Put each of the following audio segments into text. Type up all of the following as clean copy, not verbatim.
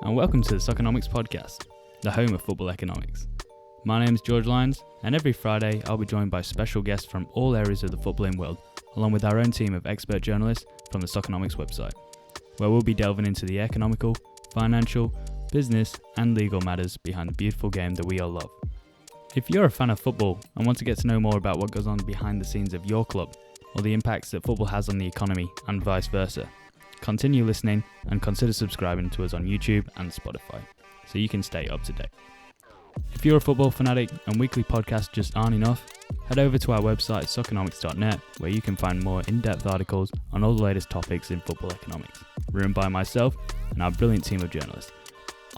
and welcome to the Soccernomics Podcast, the home of football economics. My name is George Lyons, and every Friday I'll be joined by special guests from all areas of the footballing world, along with our own team of expert journalists from the Soccernomics website, where we'll be delving into the economical, financial, business and legal matters behind the beautiful game that we all love. If you're a fan of football and want to get to know more about what goes on behind the scenes of your club, or the impacts that football has on the economy and vice versa, continue listening and consider subscribing to us on YouTube and Spotify so you can stay up to date. If you're a football fanatic and weekly podcasts just aren't enough, head over to our website soccernomics.net where you can find more in-depth articles on all the latest topics in football economics, written by myself and our brilliant team of journalists.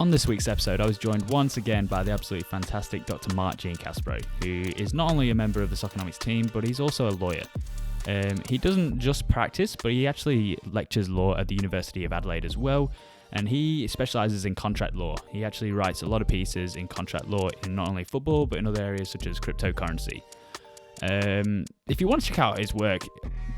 On this week's episode, I was joined once again by the absolutely fantastic Dr. Mark Giancaspro, who is not only a member of the Soccernomics team, but he's also a lawyer. He doesn't just practice, but he actually lectures law at the University of Adelaide as well, and he specialises in contract law. He actually writes a lot of pieces in contract law in not only football, but in other areas such as cryptocurrency. If you want to check out his work,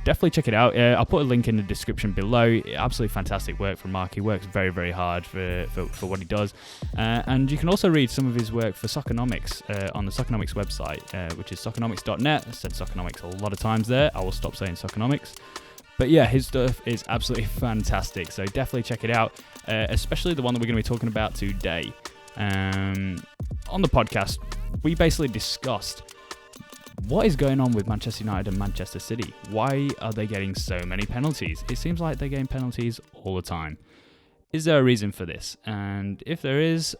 definitely check it out. I'll put a link in the description below. Absolutely fantastic work from Mark. He works very, very hard for what he does. And you can also read some of his work for Soccernomics on the Soccernomics website, which is soccernomics.net. I said Soccernomics a lot of times there. I will stop saying Soccernomics. But yeah, his stuff is absolutely fantastic. So definitely check it out, especially the one that we're going to be talking about today. On the podcast, we basically discussed what is going on with Manchester United and Manchester City. Why are they getting so many penalties? It seems like they're getting penalties all the time. Is there a reason for this? And if there is,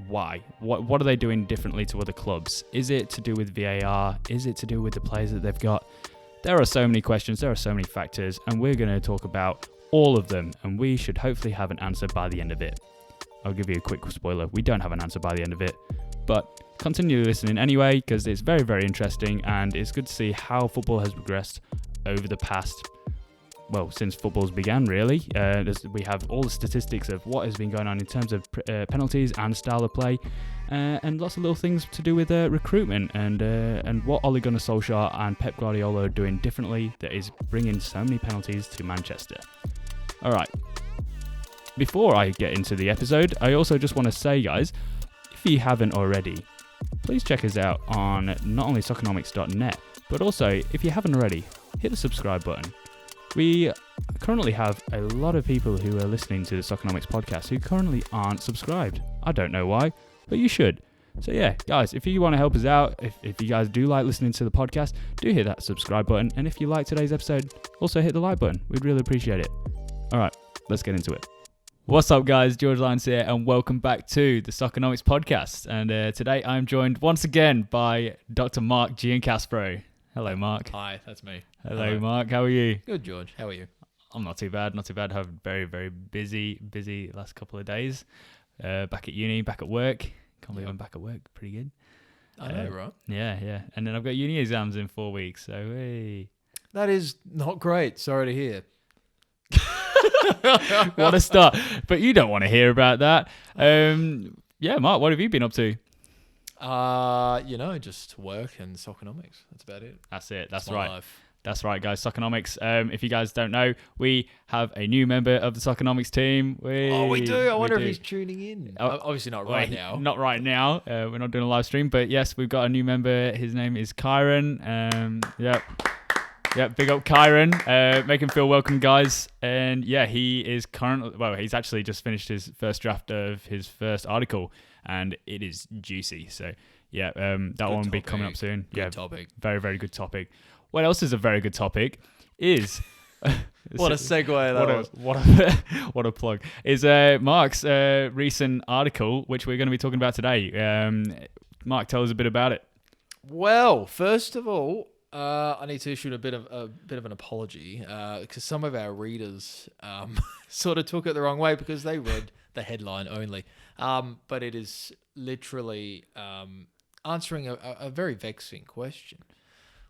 why? What are they doing differently to other clubs? Is it to do with VAR? Is it to do with the players that they've got? There are so many questions, there are so many factors, and we're going to talk about all of them, and we should hopefully have an answer by the end of it. I'll give you a quick spoiler. We don't have an answer by the end of it, but continue listening anyway, because it's very, very interesting, and it's good to see how football has progressed over the past, since football's began, really. We have all the statistics of what has been going on in terms of penalties and style of play, and lots of little things to do with recruitment and what Ole Gunnar Solskjaer and Pep Guardiola are doing differently that is bringing so many penalties to Manchester. All right. Before I get into the episode, I also just want to say, guys, if you haven't already, please check us out on not only soccernomics.net, but also, if you haven't already, hit the subscribe button. We currently have a lot of people who are listening to the Soccernomics podcast who currently aren't subscribed. I don't know why, but you should. So yeah, guys, if you want to help us out, if you guys do like listening to the podcast, do hit that subscribe button. And if you like today's episode, also hit the like button. We'd really appreciate it. All right, let's get into it. What's up, guys? George Lyons here, and welcome back to the Soccernomics Podcast. And today I'm joined once again by Dr. Mark Giancaspro. Hello, Mark. Hi, that's me. Hello, Mark. How are you? Good, George. How are you? I'm not too bad. I have very, very busy last couple of days. Back at uni, back at work. Can't believe I'm back at work. Pretty good. I know, right? Yeah. And then I've got uni exams in 4 weeks. So, hey. That is not great. Sorry to hear. What a start. But you don't want to hear about that. Yeah, Mark, what have you been up to? Just work and Soccernomics. That's about it. That's it. That's my right. life. That's right, guys. Soccernomics. If you guys don't know, we have a new member of the Soccernomics team. We do. I wonder if he's tuning in. Obviously not right now. Not right now. We're not doing a live stream, but yes, we've got a new member. His name is Kyron. Yep, big up Kyron. Make him feel welcome, guys. And yeah, he is he's actually just finished his first draft of his first article, and it is juicy. So yeah, that one will be coming up soon. Good topic. Very, very good topic. What else is a very good topic is... What a segue that was. What a plug. Is Mark's recent article, which we're going to be talking about today. Mark, tell us a bit about it. Well, first of all, I need to issue a bit of an apology because some of our readers sort of took it the wrong way because they read the headline only. But it is literally answering a very vexing question,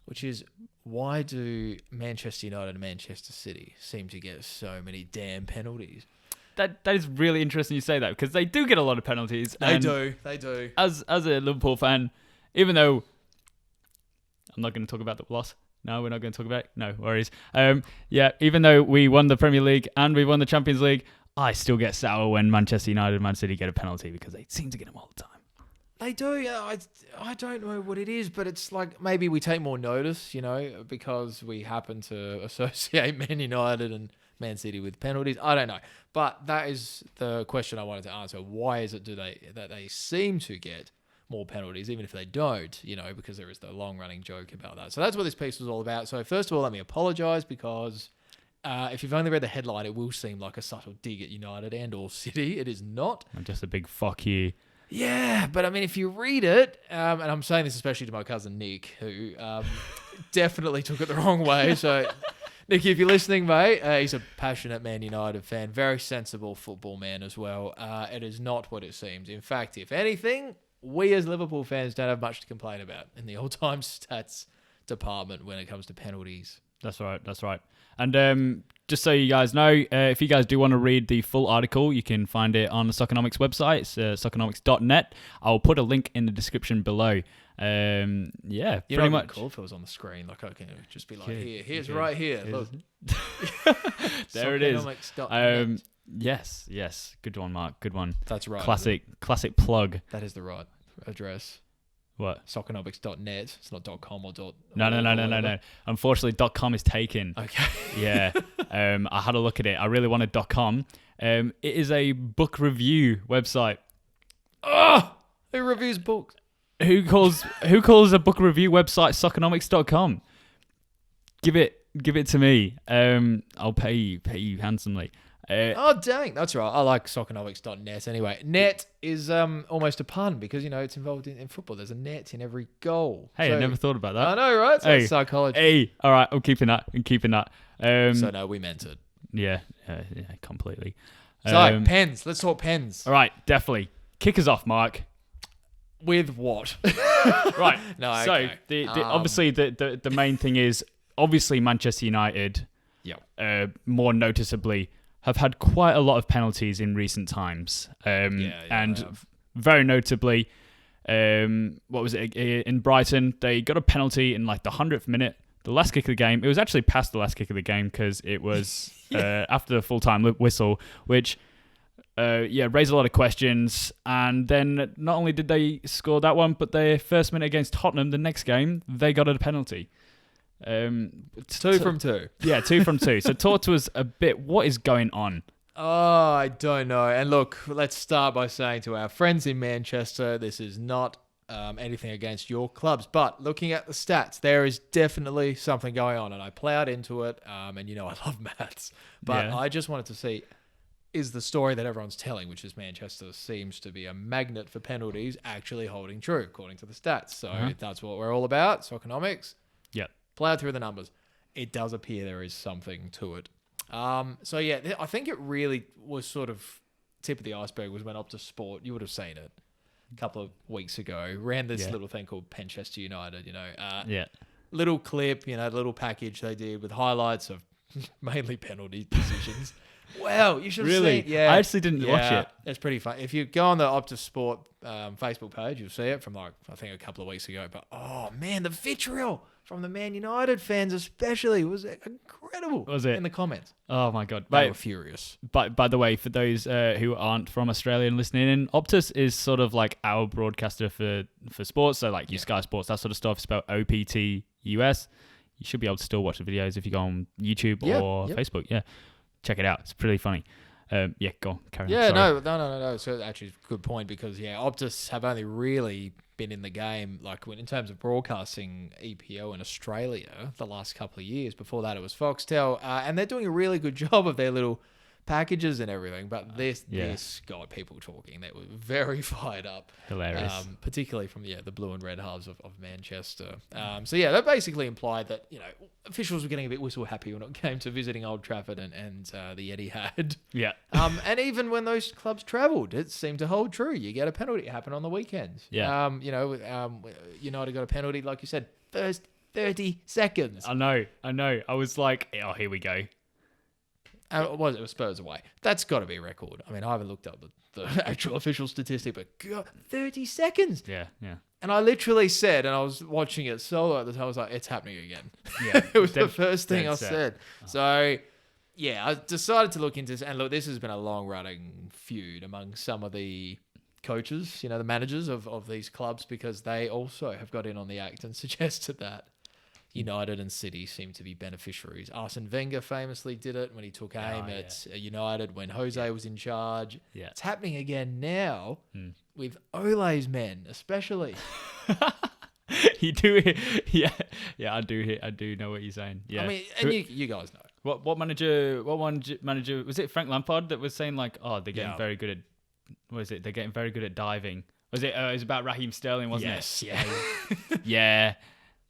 which is, why do Manchester United and Manchester City seem to get so many damn penalties? That is really interesting you say that, because they do get a lot of penalties. They do. As a Liverpool fan, even though I'm not going to talk about the loss. No, we're not going to talk about it. No worries. Even though we won the Premier League and we won the Champions League, I still get sour when Manchester United and Man City get a penalty because they seem to get them all the time. They do. Yeah, I don't know what it is, but it's like maybe we take more notice, because we happen to associate Man United and Man City with penalties. I don't know. But that is the question I wanted to answer. Why is it that they seem to get more penalties, even if they don't, because there is the long-running joke about that. So that's what this piece was all about. So first of all, let me apologise because if you've only read the headline, it will seem like a subtle dig at United and or City. It is not. I'm just a big fuck you. Yeah, but I mean, if you read it, and I'm saying this especially to my cousin Nick, who definitely took it the wrong way. So, Nicky, if you're listening, mate, he's a passionate Man United fan, very sensible football man as well. It is not what it seems. In fact, if anything, we as Liverpool fans don't have much to complain about in the all-time stats department when it comes to penalties. That's right. And just so you guys know, if you guys do want to read the full article, you can find it on the Soccernomics website. It's soccernomics.net. I'll put a link in the description below. Pretty much. Cool if it was on the screen. Like I can just be like, here's right here. Look. There it is. Soccernomics.net. Yes. Good one, Mark. Good one. That's right. Classic plug. That is the right address. What? Soccernomics.net. It's not .com or No. Unfortunately, .com is taken. Okay. Yeah. I had a look at it. I really wanted .com. It is a book review website. Oh! Who reviews books? Who calls a book review website Soccernomics.com? Give it to me. I'll pay you handsomely. Dang. That's right. I like Soccernomics.net anyway. Net is almost a pun because, it's involved in football. There's a net in every goal. Hey, I never thought about that. I know, right? So it's psychology. Hey, all right. I'm keeping that. So, no, we meant it. Yeah, completely. So, pens. Let's talk pens. All right, definitely. Kick us off, Mark. With what? Right. No, okay. So, obviously, the main thing is, obviously, Manchester United, more noticeably, have had quite a lot of penalties in recent times. Very notably, what was it? In Brighton, they got a penalty in like the 100th minute, the last kick of the game. It was actually past the last kick of the game because it was after the full-time whistle, which raised a lot of questions. And then not only did they score that one, but their first minute against Tottenham, the next game, they got a penalty. 2 from 2. Yeah, 2 from 2. So talk to us a bit. What is going on? Oh, I don't know. And look, let's start by saying to our friends in Manchester, this is not anything against your clubs, but looking at the stats, there is definitely something going on, and I plowed into it. And I love maths, but I just wanted to see, is the story that everyone's telling, which is Manchester seems to be a magnet for penalties, actually holding true according to the stats. So that's what we're all about. Soccernomics. Yep. Plow through the numbers. It does appear there is something to it. I think it really was sort of tip of the iceberg was when Optus Sport, you would have seen it a couple of weeks ago, ran this little thing called Manchester United, little clip, little package they did with highlights of mainly penalty decisions. Wow, you should have seen. Yeah, I actually didn't watch it. It's pretty fun. If you go on the Optus Sport Facebook page, you'll see it from I think a couple of weeks ago. But oh man, the vitriol from the Man United fans especially was incredible. Was it? In the comments. Oh my God. They were furious. By the way, for those who aren't from Australia and listening in, Optus is sort of like our broadcaster for sports. So like your Sky Sports, that sort of stuff, spelled OPTUS. You should be able to still watch the videos if you go on YouTube or Facebook. Yeah. Check it out. It's pretty funny. Go on. Carry on. Yeah, no. So actually, it's a good point because, Optus have only really been in the game, like in terms of broadcasting EPO in Australia the last couple of years. Before that, it was Foxtel. And they're doing a really good job of their little packages and everything. But this got people talking. They were very fired up. Hilarious. Particularly from, the blue and red halves of Manchester. That basically implied that, officials were getting a bit whistle happy when it came to visiting Old Trafford and the Etihad. Yeah. And even when those clubs travelled, it seemed to hold true. You get a penalty happen on the weekends. Yeah. United got a penalty, like you said, first 30 seconds. I know. I was like, oh, here we go. It was Spurs away. That's got to be a record. I mean, I haven't looked up the actual official statistic, but God, 30 seconds. Yeah. And I literally said, and I was watching it solo at the time, I was like, it's happening again. Yeah. It was the first thing I said. So, I decided to look into this. And look, this has been a long-running feud among some of the coaches, the managers of these clubs, because they also have got in on the act and suggested that United and City seem to be beneficiaries. Arsene Wenger famously did it when he took aim at United when Jose was in charge. Yeah. It's happening again now with Ole's men, especially. You do, yeah. I do know what you're saying. Yeah, I mean, and you guys know what manager was it? Frank Lampard that was saying like, oh, they're getting very good at what is it? They're getting very good at diving. Was it? It was about Raheem Sterling, wasn't it? Yeah.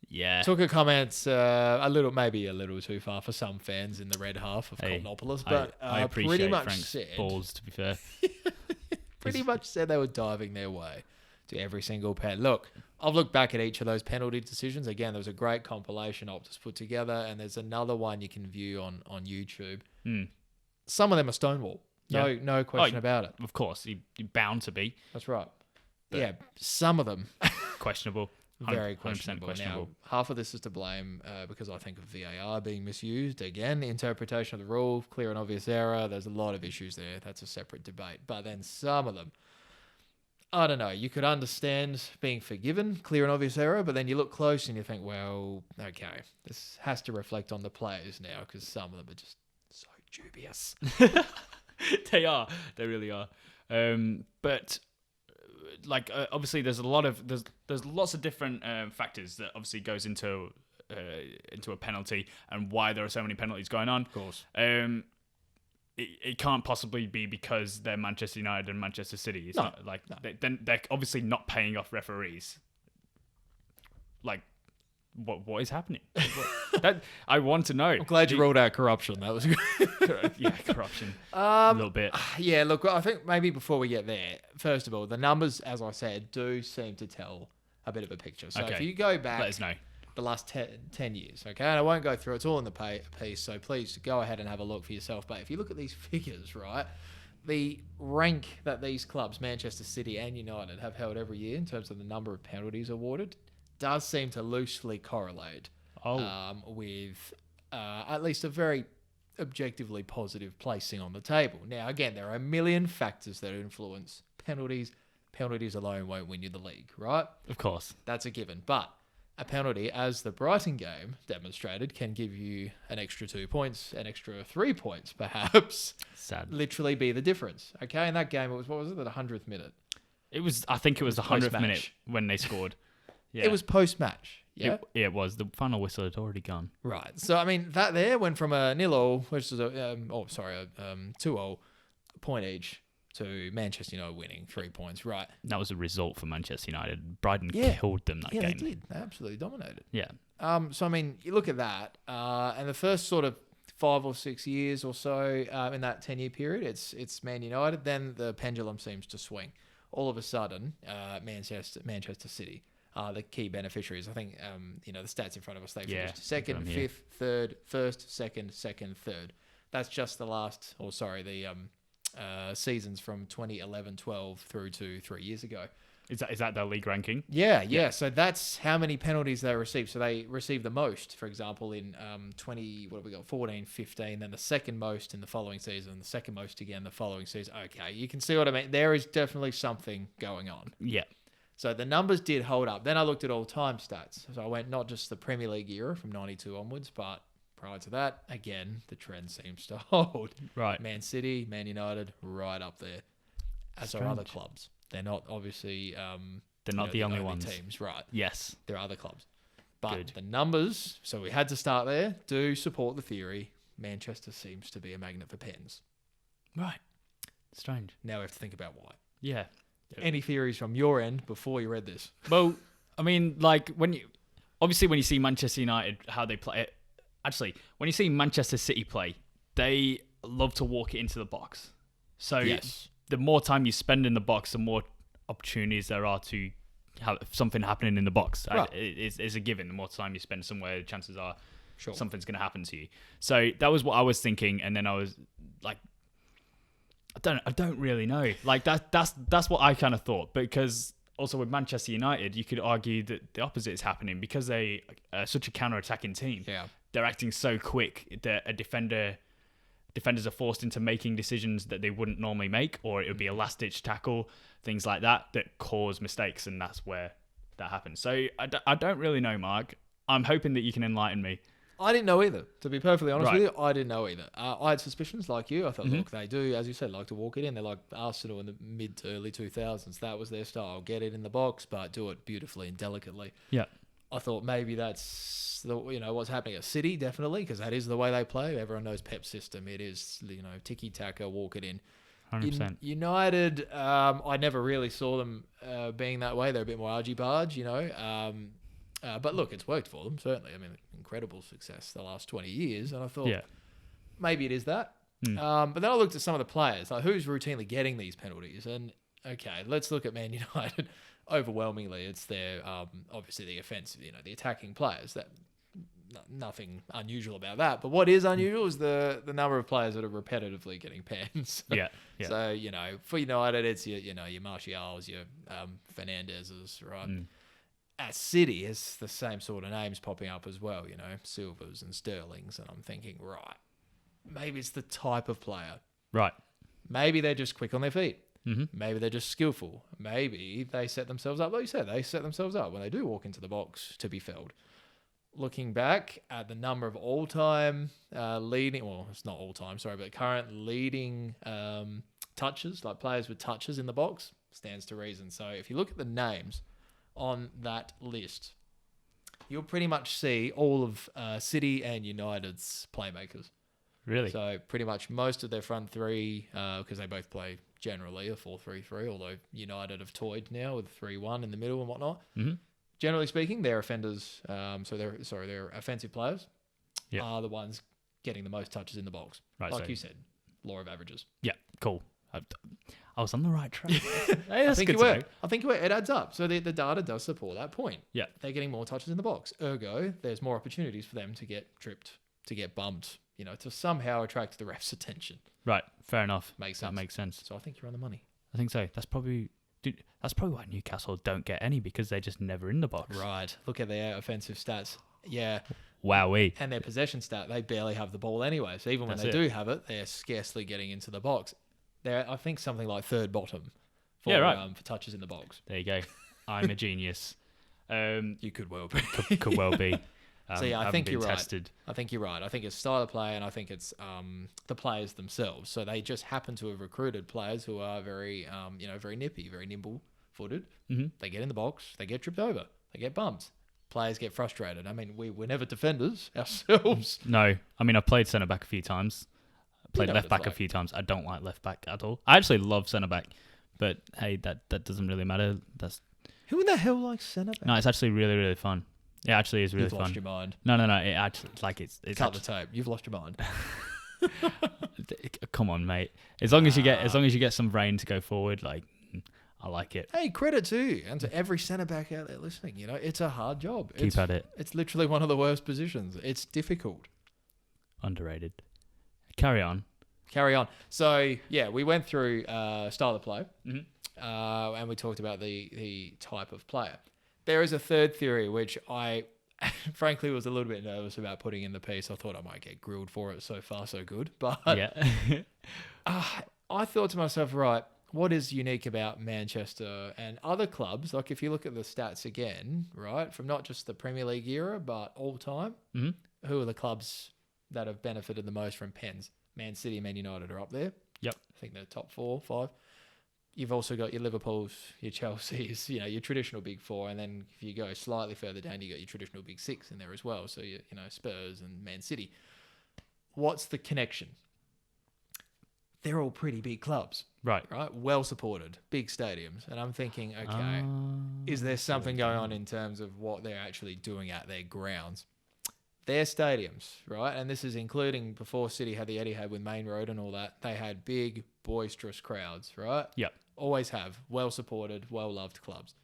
Yeah. Took a comment maybe a little too far for some fans in the red half of Cosmopolis, but I appreciate pretty much Frank's balls, to be fair. Pretty much said they were diving their way to every single pen. Look, I've looked back at each of those penalty decisions. Again, there was a great compilation Optus put together, and there's another one you can view on YouTube. Some of them are stonewall. No question about it. Of course, you're bound to be. That's right. But some of them questionable. Very questionable. Now, half of this is to blame because I think of VAR being misused. Again, interpretation of the rule, clear and obvious error. There's a lot of issues there. That's a separate debate. But then some of them, I don't know. You could understand being forgiven, clear and obvious error, but then you look close and you think, well, okay, this has to reflect on the players now because some of them are just so dubious. They are. They really are. But obviously there's lots of different factors that obviously goes into a penalty and why there are so many penalties going on. Of course. It can't possibly be because they're Manchester United and Manchester City. It's not like they're obviously not paying off referees. Like, what is happening? That I want to know. I'm glad you ruled out corruption. That was good. Yeah, corruption. A little bit. Yeah, look, I think maybe before we get there, first of all, the numbers, as I said, do seem to tell a bit of a picture. So if you go back, let us know. The last 10 years, okay? And I won't go through, it's all in the piece, so please go ahead and have a look for yourself. But if you look at these figures, right, the rank that these clubs, Manchester City and United, have held every year in terms of the number of penalties awarded, does seem to loosely correlate with at least a very objectively positive placing on the table. Now, again, there are a million factors that influence penalties. Penalties alone won't win you the league, right? Of course. That's a given. But a penalty, as the Brighton game demonstrated, can give you an extra 2 points, an extra 3 points, perhaps. Sad. Literally be the difference. Okay, in that game, it was, what was it, the 100th minute? I think it was the 100th minute when they scored. Yeah. It was post-match. Yeah, it was. The final whistle had already gone. Right. So, I mean, that there went from a 0-0, which is a 2-0 point each, to Manchester United winning 3 points. Right. That was a result for Manchester United. Brighton killed them that game. Yeah, they did. They absolutely dominated. Yeah. So, I mean, you look at that, and the first sort of 5 or 6 years or so in that 10-year period, it's Man United. Then the pendulum seems to swing. All of a sudden, Manchester City are the key beneficiaries. I think, the stats in front of us, they finished second, fifth, third, first, second, third. That's just the seasons from 2011-12 through to 3 years ago. Is that their league ranking? Yeah. So that's how many penalties they received. So they received the most, for example, in 14-15, then the second most in the following season, the second most again the following season. Okay, you can see what I mean. There is definitely something going on. Yeah. So the numbers did hold up. Then I looked at all-time stats. So I went not just the Premier League era from 92 onwards, but prior to that, again, the trend seems to hold. Right. Man City, Man United, right up there, as are other clubs. They're not obviously... they're not the only ones. Teams, right. Yes. There are other clubs. But the numbers, so we had to start there, do support the theory. Manchester seems to be a magnet for pens. Right. Strange. Now we have to think about why. Yeah. Any theories from your end before you read this? Well, I mean, like when you see Manchester United, how they play it. Actually, when you see Manchester City play, they love to walk it into the box. So the more time you spend in the box, the more opportunities there are to have something happening in the box. Right. It's a given. The more time you spend somewhere, chances are something's going to happen to you. So that was what I was thinking, and then I was like, I don't really know. Like that's what I kind of thought, because also with Manchester United, you could argue that the opposite is happening because they are such a counter-attacking team. Yeah. They're acting so quick that a defender defenders are forced into making decisions that they wouldn't normally make, or it would be a last-ditch tackle, things like that cause mistakes, and that's where that happens. So I don't really know, Mark. I'm hoping that you can enlighten me. I didn't know either. To be perfectly honest Right. with you, I didn't know either. I had suspicions like you. I thought, look, they do, as you said, like to walk it in. They're like Arsenal in the mid to early 2000s. That was their style. Get it in the box, but do it beautifully and delicately. Yeah. I thought maybe that's what's happening at City, definitely, because that is the way they play. Everyone knows Pep's system. It is, tiki-taka, walk it in. 100%. United, I never really saw them being that way. They're a bit more argy-barge, but look, it's worked for them, certainly. I mean, incredible success the last 20 years. And I thought, maybe it is that. But then I looked at some of the players, like who's routinely getting these penalties. And, okay, let's look at Man United. Overwhelmingly, it's their, obviously, the offensive, the attacking players. That nothing unusual about that. But what is unusual is the number of players that are repetitively getting pens. Yeah. So, for United, it's your Martials, your Fernandez's, right? At City, it's the same sort of names popping up as well, Silvers and Sterlings. And I'm thinking, right, maybe it's the type of player. Right. Maybe they're just quick on their feet. Maybe they're just skillful. Maybe they set themselves up. Like you said, they set themselves up when they do walk into the box to be felled. Looking back at the number of all-time leading, well, it's not all-time, sorry, but current leading touches, like players with touches in the box, stands to reason. So if you look at the names on that list, you'll pretty much see all of City and United's playmakers. Really? So pretty much most of their front three, because they both play generally a 4-3-3, although United have toyed now with 3-1 in the middle and whatnot. Generally speaking, their offenders, their offensive players are the ones getting the most touches in the box. Right, like you said, law of averages. Yeah, cool. I was on the right track. I think you were. It adds up. So the data does support that point. Yeah. They're getting more touches in the box. Ergo, there's more opportunities for them to get tripped, to get bumped, to somehow attract the ref's attention. Right, fair enough. Makes sense. That makes sense. So I think you're on the money. I think so. That's probably why Newcastle don't get any, because they're just never in the box. Right. Look at their offensive stats. Yeah. Wowee. And their possession stat, they barely have the ball anyway. So even when they do have it, they're scarcely getting into the box. They're, I think, something like third bottom for touches in the box. There you go. I'm a genius. You could well be. Could well be. So yeah, I think you're tested. right. I think you're right. I think it's style of play, and I think it's the players themselves. So they just happen to have recruited players who are very, very nippy, very nimble-footed. They get in the box, they get tripped over, they get bumped. Players get frustrated. I mean, we're never defenders ourselves. No, I mean, I've played centre back a few times. Played left back a few times. I don't like left back at all. I actually love centre back, but hey, that doesn't really matter. Who in the hell likes centre back? No, it's actually really, really fun. It actually is really fun. You've lost your mind. No. It actually it's cut the tape. You've lost your mind. Come on, mate. As long as you get some rain to go forward, I like it. Hey, credit to you and to every centre back out there listening. It's a hard job. Keep at it. It's literally one of the worst positions. It's difficult. Underrated. Carry on. So yeah, we went through style of play, and we talked about the type of player. There is a third theory, which I frankly was a little bit nervous about putting in the piece. I thought I might get grilled for it. So far, so good. But I thought to myself, right, what is unique about Manchester and other clubs? Like if you look at the stats again, right, from not just the Premier League era, but all time, who are the clubs that have benefited the most from pens? Man City and Man United are up there. Yep. I think they're top 4, 5. You've also got your Liverpools, your Chelseas, your traditional big 4. And then if you go slightly further down, you got your traditional big 6 in there as well. So, Spurs and Man City. What's the connection? They're all pretty big clubs. Right. Well supported, big stadiums. And I'm thinking, okay, is there something going on in terms of what they're actually doing at their grounds? Their stadiums, right? And this is including before City had the Etihad with Main Road and all that. They had big, boisterous crowds, right? Yep. Always have. Well-supported, well-loved clubs.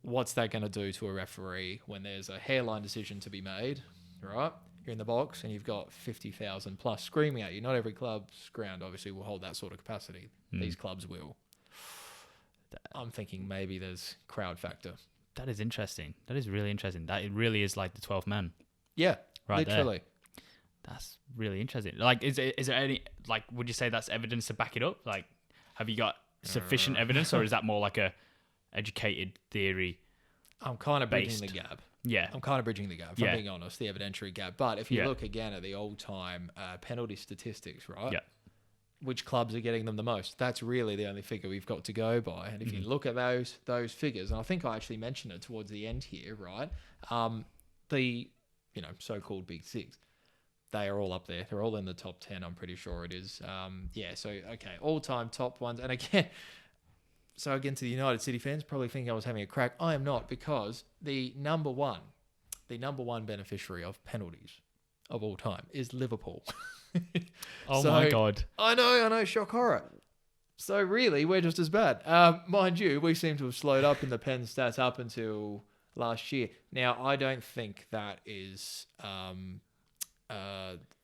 What's that going to do to a referee when there's a hairline decision to be made, right? You're in the box and you've got 50,000 plus screaming at you. Not every club's ground obviously will hold that sort of capacity. These clubs will. I'm thinking maybe there's crowd factor. That is interesting. That is really interesting. That it really is like the 12th man. Yeah, right literally. That's really interesting. Like, is there any, like, would you say that's evidence to back it up? Like, have you got sufficient evidence, or is that more like a educated theory? I'm kind of bridging the gap. Yeah. I'm kind of bridging the gap, if I'm being honest, the evidentiary gap. But if you look again at the all-time penalty statistics, right? Yeah. Which clubs are getting them the most? That's really the only figure we've got to go by. And if you look at those figures, and I think I actually mentioned it towards the end here, right? The so-called Big Six, they are all up there. They're all in the top 10, I'm pretty sure it is. All-time top ones. And again, to the United City fans, probably think I was having a crack. I am not, because the number one beneficiary of penalties of all time is Liverpool. My God. I know, shock horror. So really, we're just as bad. Mind you, we seem to have slowed up in the pen stats up until last year. Now, I don't think that is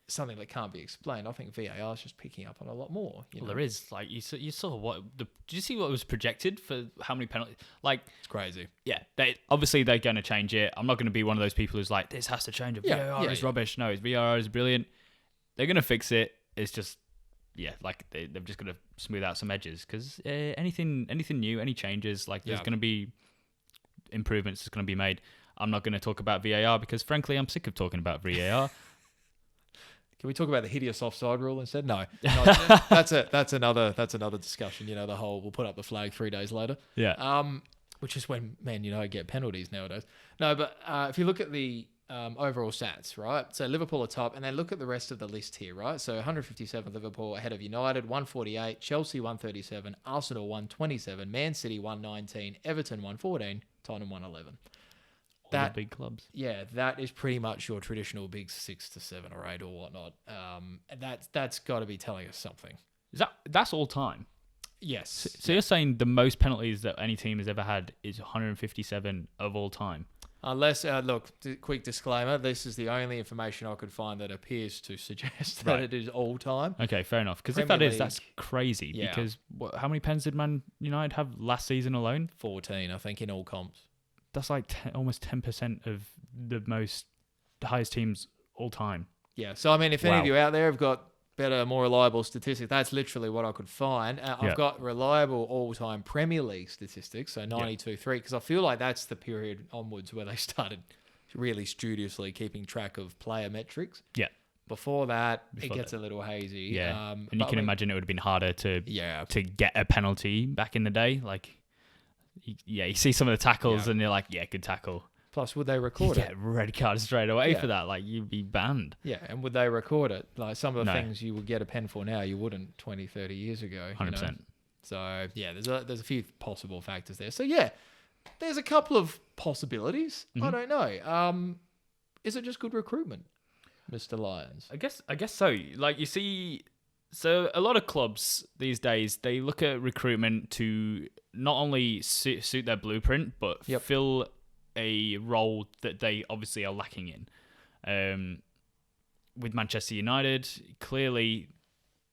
something that can't be explained. I think VAR is just picking up on a lot more. There is, like, you saw what did you see what was projected for how many penalties? Like, it's crazy. Yeah, they're going to change it. I'm not going to be one of those people who's like, this has to change. VAR is rubbish. No, VAR is brilliant. They're going to fix it. It's just, like they've just got to smooth out some edges, because anything new, any changes, like there's going to be improvements that's going to be made. I'm not going to talk about VAR because, frankly, I'm sick of talking about VAR. Can we talk about the hideous offside rule instead? No, that's another discussion. The whole we'll put up the flag 3 days later. Yeah. Which is when Man United get penalties nowadays. No, but if you look at the overall stats, right? So Liverpool are top, and then look at the rest of the list here, right? So 157 Liverpool ahead of United, 148, Chelsea 137, Arsenal 127, Man City 119, Everton 114, Tottenham 111. All the big clubs. Yeah, that is pretty much your traditional big 6 to 7 or 8 or whatnot. And that's got to be telling us something. That's all time? Yes. So you're saying the most penalties that any team has ever had is 157 of all time? Unless, quick disclaimer, this is the only information I could find that appears to suggest that it is all time. Okay, fair enough. Because if that is, that's crazy. Yeah. Because how many pens did Man United have last season alone? 14, I think, in all comps. That's like almost 10% of the highest teams all time. Yeah. So, I mean, if any of you out there have got better, more reliable statistics, that's literally what I could find. I've got reliable all-time Premier League statistics, so 92-3, because I feel like that's the period onwards where they started really studiously keeping track of player metrics. Yeah. Before that, it gets a little hazy. Yeah. And you can imagine it would have been harder to get a penalty back in the day. Like, you see some of the tackles and you're like, good tackle. Plus, would they record it? Yeah, red card straight away for that. Like, you'd be banned. Yeah, and would they record it? Like, some of the things you would get a pen for now, you wouldn't 20, 30 years ago. 100%. So, there's a few possible factors there. So, there's a couple of possibilities. Mm-hmm. I don't know. Is it just good recruitment, Mr. Lyons? I guess so. Like, you see, so a lot of clubs these days, they look at recruitment to not only suit their blueprint, but fill a role that they obviously are lacking in. With Manchester United, clearly,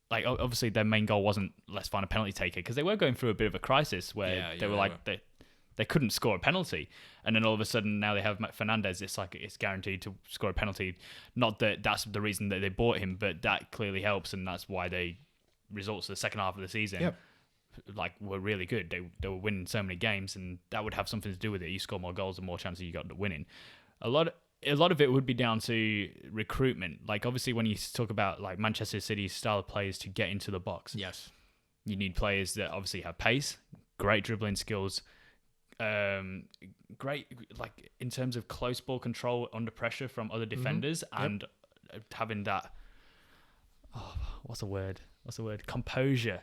like, obviously their main goal wasn't let's find a penalty taker, because they were going through a bit of a crisis where they were they couldn't score a penalty, and then all of a sudden now they have Fernandes. It's like it's guaranteed to score a penalty. Not that that's the reason that they bought him, but that clearly helps, and that's why they results of the second half of the season were really good. They were winning so many games, and that would have something to do with it. You score more goals, the more chances you got of winning. A lot of it would be down to recruitment. Like, obviously, when you talk about like Manchester City's style of players to get into the box, you need players that obviously have pace, great dribbling skills, great like in terms of close ball control under pressure from other defenders, and having that what's the word composure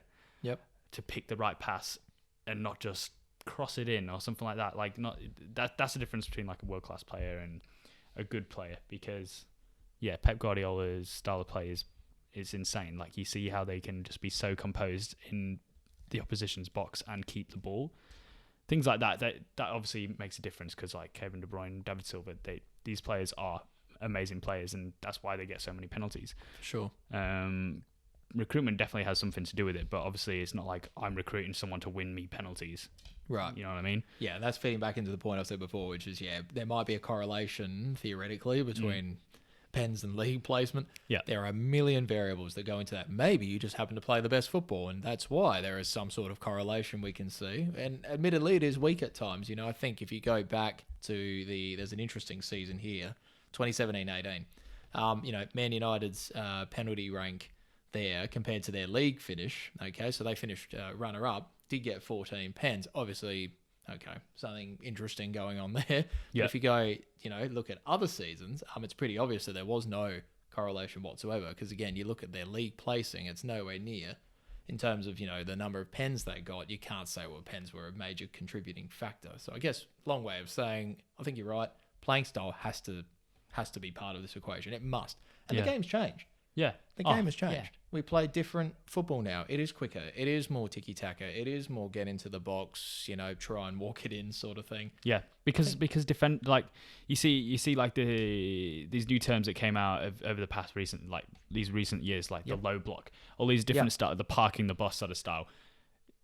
to pick the right pass and not just cross it in or something like that. Like, not that's the difference between like a world-class player and a good player, because Pep Guardiola's style of play is insane. Like, you see how they can just be so composed in the opposition's box and keep the ball. Things like that obviously makes a difference, because like Kevin De Bruyne, David Silva, these players are amazing players, and that's why they get so many penalties. Sure. Recruitment definitely has something to do with it, but obviously it's not like I'm recruiting someone to win me penalties. Right. You know what I mean? Yeah, that's feeding back into the point I said before, which is, there might be a correlation theoretically between pens and league placement. Yeah. There are a million variables that go into that. Maybe you just happen to play the best football, and that's why there is some sort of correlation we can see. And admittedly, it is weak at times. You know, I think if you go back to there's an interesting season here, 2017-18. You know, Man United's penalty rank there compared to their league finish. Okay, so they finished runner-up, did get 14 pens. Obviously, okay, something interesting going on there. Yeah. But if you go, you know, look at other seasons, it's pretty obvious that there was no correlation whatsoever. Because again, you look at their league placing, it's nowhere near. In terms of, you know, the number of pens they got, you can't say, well, pens were a major contributing factor. So I guess long way of saying, I think you're right. Playing style has to be part of this equation. It must. And the game's changed. Yeah. The game has changed. Yeah. We play different football now. It is quicker. It is more tiki-taka. It is more get into the box, you know, try and walk it in sort of thing. Yeah, because defend, like you see like these new terms that came out over the past recent years, like the low block, all these different style, the parking the bus sort of style.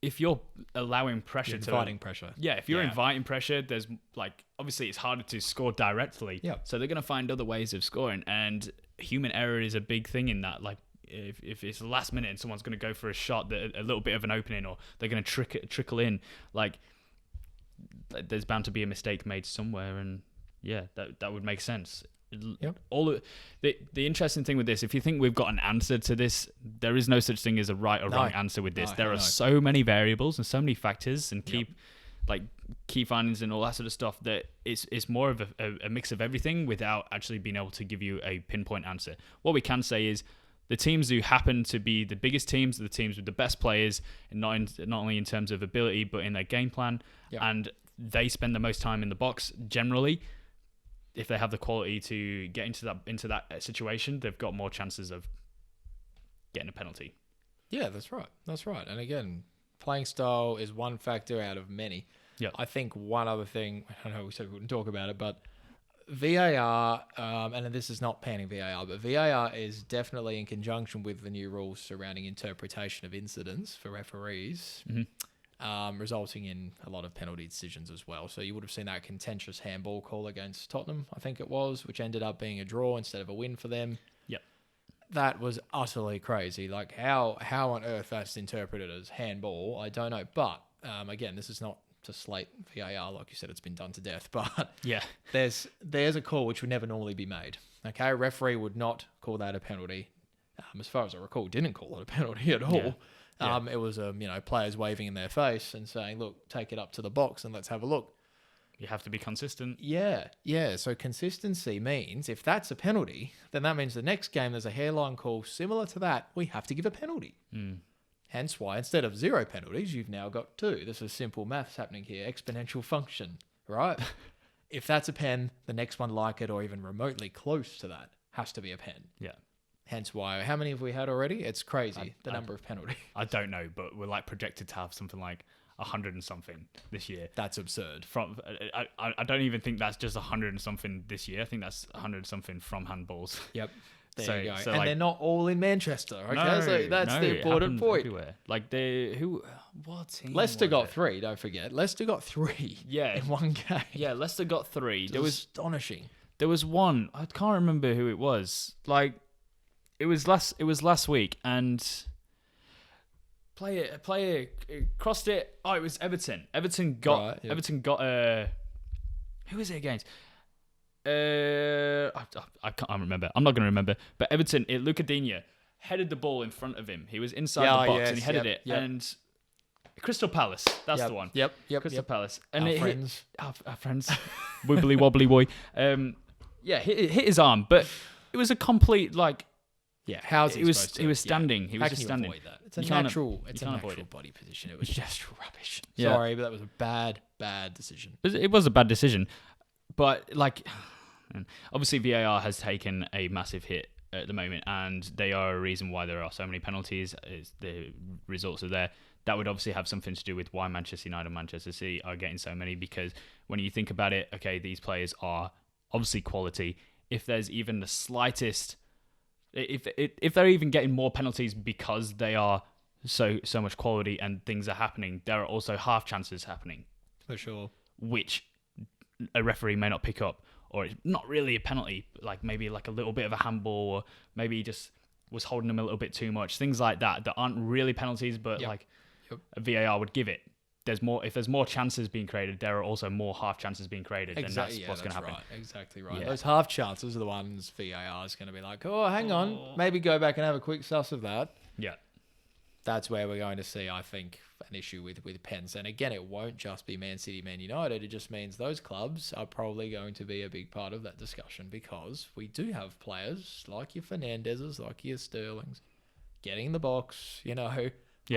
If you're allowing pressure, inviting pressure. Yeah, if you're inviting pressure, there's like obviously it's harder to score directly. Yeah. So they're gonna find other ways of scoring, and human error is a big thing in that. Like if it's the last minute and someone's gonna go for a shot that a little bit of an opening, or they're gonna trickle in, like there's bound to be a mistake made somewhere, and that would make sense. Yep. The interesting thing with this, if you think we've got an answer to this, there is no such thing as a right or wrong answer with this. There are so many variables and so many factors and key findings and all that sort of stuff that it's more of a mix of everything without actually being able to give you a pinpoint answer. What we can say is the teams who happen to be the biggest teams are the teams with the best players, and not only in terms of ability but in their game plan, and they spend the most time in the box generally. If they have the quality to get into that situation, they've got more chances of getting a penalty. Yeah, that's right. And again, playing style is one factor out of many. Yeah. I think one other thing, I know we said we wouldn't talk about it, but VAR, and this is not panning VAR, but VAR is definitely in conjunction with the new rules surrounding interpretation of incidents for referees. Mm-hmm. Resulting in a lot of penalty decisions as well. So you would have seen that contentious handball call against Tottenham, I think it was, which ended up being a draw instead of a win for them. Yep. That was utterly crazy. Like how on earth that's interpreted as handball, I don't know. But again, this is not to slate VAR, like you said, it's been done to death. But there's a call which would never normally be made. Okay, a referee would not call that a penalty. As far as I recall, didn't call it a penalty at all. Yeah. It was players waving in their face and saying, look, take it up to the box and let's have a look. You have to be consistent. Yeah. So consistency means if that's a penalty, then that means the next game there's a hairline call similar to that, we have to give a penalty. Hence why instead of 0 penalties, you've now got 2. This is simple maths happening here, exponential function, right? If that's a pen, the next one like it or even remotely close to that has to be a pen. Yeah. Hence why, how many have we had already? It's crazy, the number of penalties. I don't know, but we're like projected to have something like 100 and something this year. That's absurd. I don't even think that's just 100 and something this year. I think that's 100 and something from handballs. Yep. There you go. So and they're not all in Manchester, okay? So that's the important point. Everywhere. Like what team? Leicester got 3, don't forget. Leicester got 3 in one game. Yeah, Leicester got 3. It was astonishing. There was one, I can't remember who it was. Like it was last week, and player crossed it. Oh, it was Everton. Everton got who was it against? I can't remember. I'm not going to remember. But Everton, Lucadinha headed the ball in front of him. He was inside the box and he headed it. Yep. And Crystal Palace, that's the one. Yep. Crystal Palace. And our friends. Our friends. Wibbly wobbly boy. It hit his arm, but it was a complete how's he supposed to? He was standing. Yeah. He was just standing. Avoid that? It's a natural body position. It was just rubbish. Yeah. Sorry, but that was a bad decision. It was a bad decision. But obviously VAR has taken a massive hit at the moment, and they are a reason why there are so many penalties. The results are there. That would obviously have something to do with why Manchester United and Manchester City are getting so many, because when you think about it, okay, these players are obviously quality. If there's even the slightest, if they're even getting more penalties because they are so much quality and things are happening, there are also half chances happening. For sure. Which a referee may not pick up. or it's not really a penalty, like maybe like a little bit of a handball, or maybe he just was holding them a little bit too much. Things like that aren't really penalties, but like a VAR would give it. If there's more chances being created, there are also more half chances being created, and that's what's going to happen. Right. Exactly right. Yeah. Those half chances are the ones VAR is going to be like, oh, hang on, maybe go back and have a quick suss of that. Yeah. That's where we're going to see, I think, an issue with pens. And again, it won't just be Man City, Man United. It just means those clubs are probably going to be a big part of that discussion, because we do have players like your Fernandezes, like your Sterlings, getting in the box, a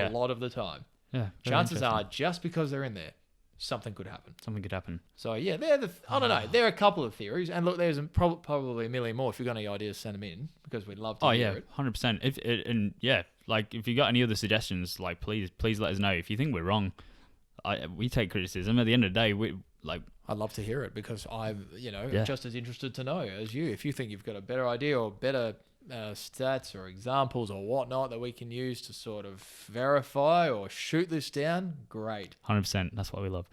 lot of the time. Yeah. Chances are, just because they're in there, something could happen. Something could happen. So yeah, I don't know. There are a couple of theories, and look, there's probably a million more. If you've got any ideas, send them in, because we'd love to hear it. 100%. Like if you got any other suggestions, like please let us know. If you think we're wrong, we take criticism. At the end of the day, I'd love to hear it, because I'm just as interested to know as you. If you think you've got a better idea or better stats or examples or whatnot that we can use to sort of verify or shoot this down, great. 100%. That's what we love.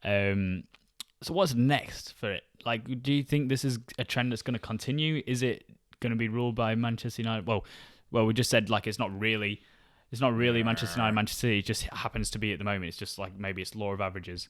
So what's next for it? Like, do you think this is a trend that's going to continue? Is it going to be ruled by Manchester United? Well, we just said like it's not really Manchester United, Manchester City. It just happens to be at the moment. It's just like maybe it's law of averages.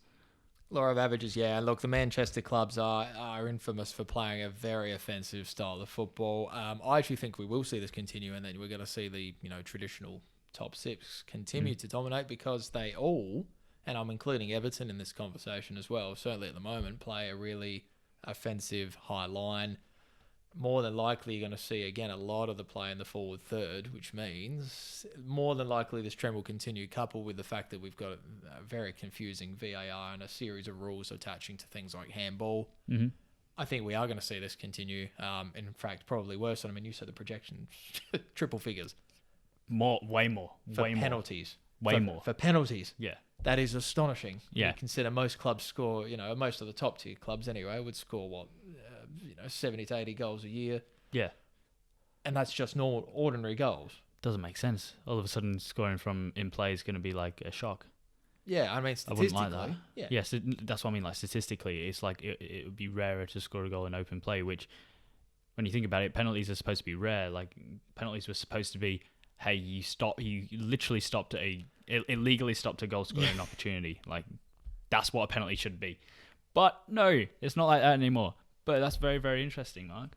Law of averages, yeah. And look, the Manchester clubs are infamous for playing a very offensive style of football. I actually think we will see this continue, and then we're going to see the traditional top six continue to dominate, because they all, and I'm including Everton in this conversation as well, certainly at the moment, play a really offensive high line. More than likely, you're going to see, again, a lot of the play in the forward third, which means more than likely this trend will continue, coupled with the fact that we've got a very confusing VAR and a series of rules attaching to things like handball. Mm-hmm. I think we are going to see this continue. In fact, probably worse. I mean, you said the projection, triple figures. Way more. For penalties. More. For penalties. Yeah. That is astonishing. Yeah. You consider most clubs score, most of the top tier clubs anyway, would score 70 to 80 goals a year. Yeah. And that's just normal, ordinary goals. Doesn't make sense. All of a sudden, scoring from in play is going to be like a shock. Yeah, I mean, statistically. I wouldn't like that. Yeah. Yes, that's what I mean. Like, statistically, it's like it would be rarer to score a goal in open play, which, when you think about it, penalties are supposed to be rare. Like, penalties were supposed to be, hey, you literally illegally stopped a goal scoring opportunity. Like, that's what a penalty should be. But no, it's not like that anymore. But that's very, very interesting, Mark.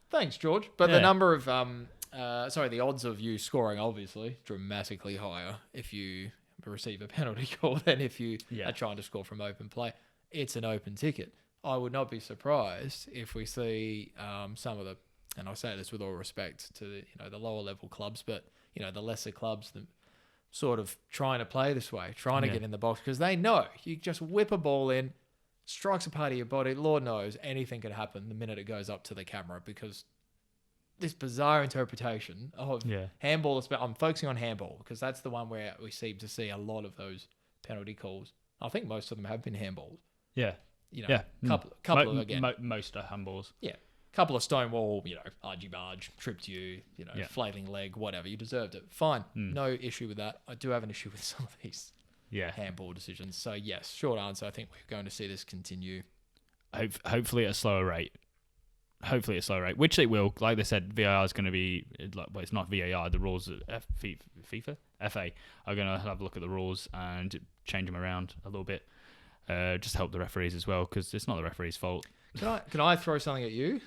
Thanks, George. But the number of, the odds of you scoring, obviously, dramatically higher if you receive a penalty goal than if you are trying to score from open play. It's an open ticket. I would not be surprised if we see some of the, and I say this with all respect to the lower level clubs, but the lesser clubs that sort of trying to play this way, trying to get in the box, because they know you just whip a ball in, strikes a part of your body, Lord knows anything could happen the minute it goes up to the camera, because this bizarre interpretation of handball, I'm focusing on handball because that's the one where we seem to see a lot of those penalty calls. I think most of them have been handballs. Yeah. Couple of, again. Most are handballs. Yeah. Couple of stonewall, argy-barge, tripped you, flailing leg, whatever. You deserved it. Fine. No issue with that. I do have an issue with some of these handball decisions. So, yes, short answer, I think we're going to see this continue. Hopefully at a slower rate. Which it will. Like they said, VAR is going to be... Well, it's not VAR. The rules at FA are going to have a look at the rules and change them around a little bit. Just help the referees as well, because it's not the referee's fault. Can I throw something at you?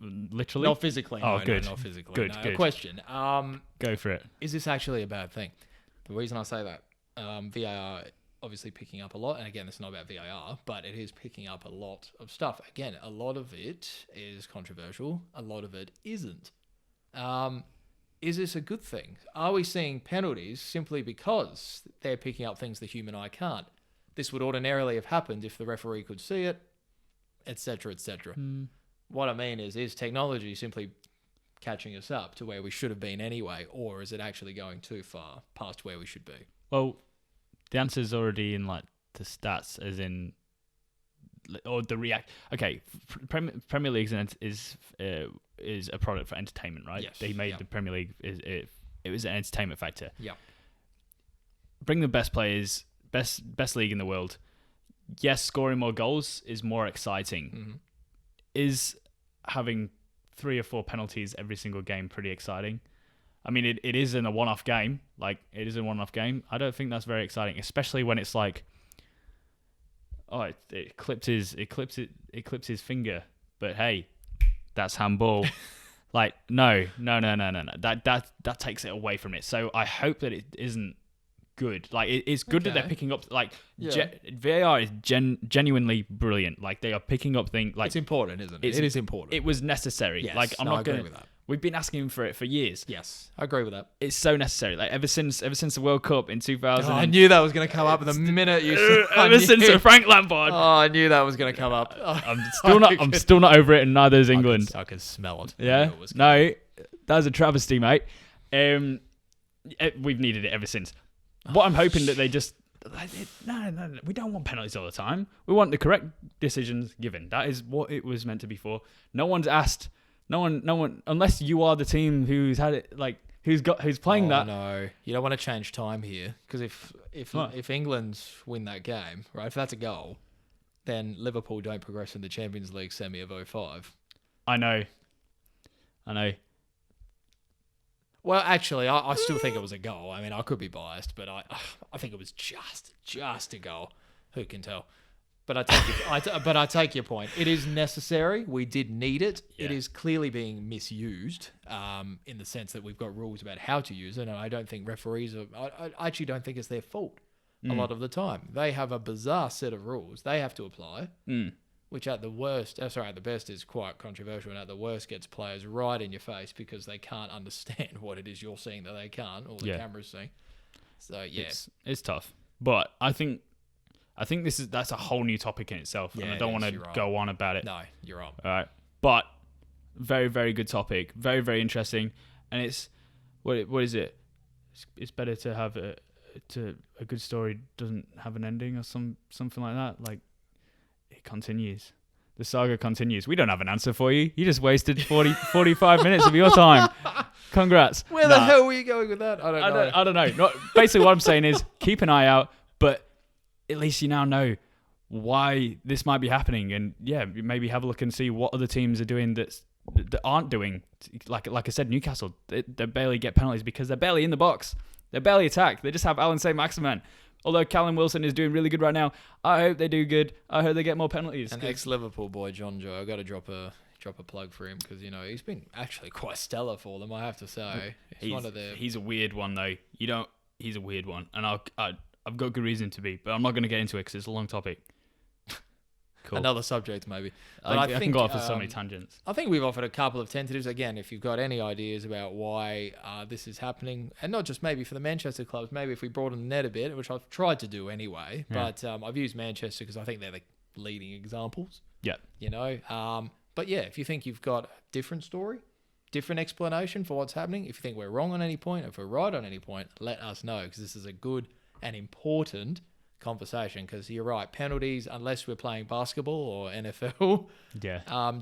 Literally? Not physically. Oh, good. No, not physically. Good. A question. Go for it. Is this actually a bad thing? The reason I say that, VAR obviously picking up a lot, and again, it's not about VAR, but it is picking up a lot of stuff. Again, a lot of it is controversial. A lot of it isn't. Is this a good thing? Are we seeing penalties simply because they're picking up things the human eye can't? This would ordinarily have happened if the referee could see it, etc., etc. What I mean is technology simply catching us up to where we should have been anyway, or is it actually going too far past where we should be? Well, the answer is already in like the stats, as in, or the react. Okay, Premier League is a product for entertainment, right? Yes. They made the Premier League. It was an entertainment factor. Yeah. Bring the best players, best league in the world. Yes, scoring more goals is more exciting. is having 3 or 4 penalties every single game pretty exciting? I mean, it is in a one-off game. Like, it is a one-off game. I don't think that's very exciting, especially when it's like, oh, it clipped his finger. But hey, that's handball. Like, no. That takes it away from it. So I hope that it isn't good. Like, it's good that they're picking up. Like, VAR is genuinely brilliant. Like, they are picking up things. Like, it's important, isn't it? It is important. It was necessary. Yes, like, I agree with that. We've been asking for it for years. Yes, I agree with that. It's so necessary. Like, ever since the World Cup in 2000. I knew that was going to come up the minute you said. Ever since Frank Lampard. Oh, I knew that was going to come up. I'm still not over it, and neither is England. I can smell it. Yeah. No, that was a travesty, mate. We've needed it ever since. What I'm hoping that they just no, we don't want penalties all the time. We want the correct decisions given. That is what it was meant to be for. No one's asked. No one, unless you are the team who's had it, like who's playing that. No, you don't want to change time here, because if England win that game, right, if that's a goal, then Liverpool don't progress in the Champions League semi of 2005. I know. Well, actually, I still think it was a goal. I mean, I could be biased, but I think it was just a goal. Who can tell? But I take your point. It is necessary. We did need it. Yeah. It is clearly being misused in the sense that we've got rules about how to use it. And I don't think referees I actually don't think it's their fault a lot of the time. They have a bizarre set of rules they have to apply, which at the best is quite controversial, and at the worst gets players right in your face because they can't understand what it is you're seeing that they can't, or the camera's seeing. So yeah, it's tough. But I think that's a whole new topic in itself, and I don't want to go on about it. No, you're right. All right, but very, very good topic, very, very interesting, and it's what is it? It's better to have a good story doesn't have an ending or something like that. Like, it continues. The saga continues. We don't have an answer for you. You just wasted 45 minutes of your time. Congrats. Where the hell were you going with that? I don't know. Basically, what I'm saying is keep an eye out, but at least you now know why this might be happening, and maybe have a look and see what other teams are doing that aren't doing. Like I said, Newcastle, they barely get penalties because they're barely in the box. They barely attack. They just have Alan Saint-Maximin. Although Callum Wilson is doing really good right now, I hope they do good. I hope they get more penalties. And ex-Liverpool boy John Joe, I got to drop a plug for him, because he's been actually quite stellar for them, I have to say. He's a weird one though. He's a weird one, and I've got good reason to be, but I'm not going to get into it because it's a long topic. Cool. Another subject, maybe. But I can go off with so many tangents. I think we've offered a couple of tentatives. Again, if you've got any ideas about why this is happening, and not just maybe for the Manchester clubs, maybe if we broaden the net a bit, which I've tried to do anyway, but I've used Manchester because I think they're the leading examples. Yeah. But yeah, if you think you've got a different story, different explanation for what's happening, if you think we're wrong on any point, if we're right on any point, let us know, because this is a good and important conversation. Because you're right, penalties, unless we're playing basketball or NFL,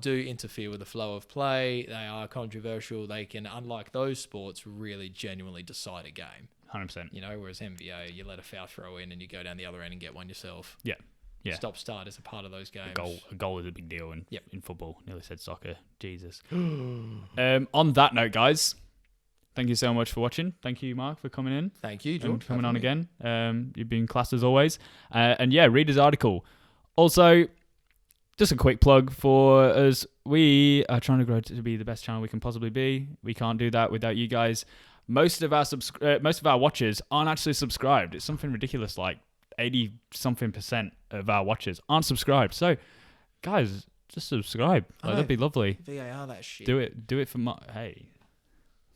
do interfere with the flow of play. They are controversial. They can, unlike those sports, really genuinely decide a game. 100%. Whereas NBA, you let a foul throw in and you go down the other end and get one yourself. Yeah. Stop start is a part of those games. A goal is a big deal in football. Nearly said soccer. Jesus. On that note, guys, thank you so much for watching. Thank you, Mark, for coming in. Thank you, George, for coming on again. You've been class as always. Read his article. Also, just a quick plug for us. We are trying to grow to be the best channel we can possibly be. We can't do that without you guys. Most of our watchers aren't actually subscribed. It's something ridiculous, like 80-something% of our watchers aren't subscribed. So, guys, just subscribe. That'd be lovely. VAR that shit. Do it for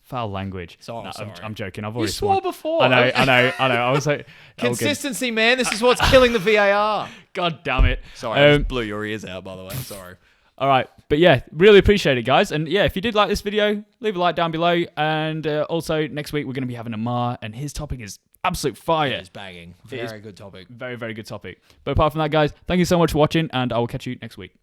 foul language. Sorry. I'm joking. I've already You swore before. I know. I was like, consistency, man. This is what's killing the VAR. God damn it. Sorry, I just blew your ears out, by the way. Sorry. All right. But really appreciate it, guys. And if you did like this video, leave a like down below. And also, next week, we're going to be having Amar, and his topic is absolute fire. It is banging. Very good topic. Very, very good topic. But apart from that, guys, thank you so much for watching, and I will catch you next week.